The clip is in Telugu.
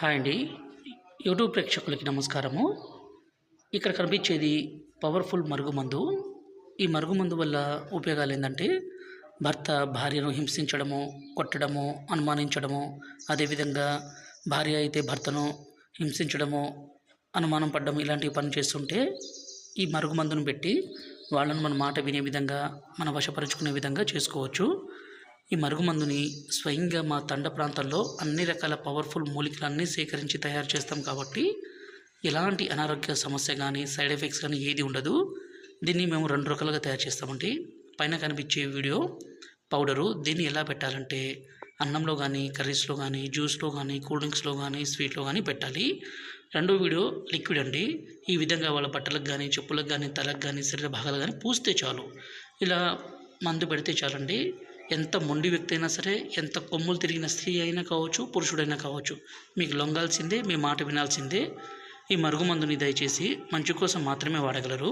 హాయ్ అండి. యూట్యూబ్ ప్రేక్షకులకి నమస్కారము. ఇక్కడ కనిపించేది పవర్ఫుల్ మరుగుమందు. ఈ మరుగుమందు వల్ల ఉపయోగాలేందంటే, భర్త భార్యను హింసించడము, కొట్టడము, అనుమానించడము, అదేవిధంగా భార్య అయితే భర్తను హింసించడము, అనుమానం పడ్డం ఇలాంటి పని చేస్తుంటే, ఈ మరుగుమందును పెట్టి వాళ్ళను మన మాట వినే విధంగా, మన వశపరుచుకునే విధంగా చేసుకోవచ్చు. ఈ మరుగుమందుని స్వయంగా మా తండ ప్రాంతాల్లో అన్ని రకాల పవర్ఫుల్ మూలికలన్నీ సేకరించి తయారు చేస్తాం కాబట్టి ఎలాంటి అనారోగ్య సమస్య కానీ సైడ్ ఎఫెక్ట్స్ కానీ ఏది ఉండదు. దీన్ని మేము 2 రకాలుగా తయారు చేస్తామండి. పైన కనిపించే వీడియో పౌడరు. దీన్ని ఎలా పెట్టాలంటే అన్నంలో కానీ, కర్రీస్లో కానీ, జ్యూస్లో కానీ, కూల్ డ్రింక్స్లో కానీ, స్వీట్లో కానీ పెట్టాలి. రెండో వీడియో లిక్విడ్ అండి. ఈ విధంగా వాళ్ళ బట్టలకు కానీ, చెప్పులకు కానీ, తలకు కానీ, శరీర భాగాలు కానీ పూస్తే చాలు. ఇలా మందు పెడితే చాలండి. ఎంత మొండి వ్యక్తి అయినా సరే, ఎంత కొమ్ములు తిరిగిన స్త్రీ అయినా కావచ్చు, పురుషుడైనా కావచ్చు, మీకు లొంగాల్సిందే, మీ మాట వినాల్సిందే. ఈ మరుగుమందుని దయచేసి మంచి కోసం మాత్రమే వాడగలరు.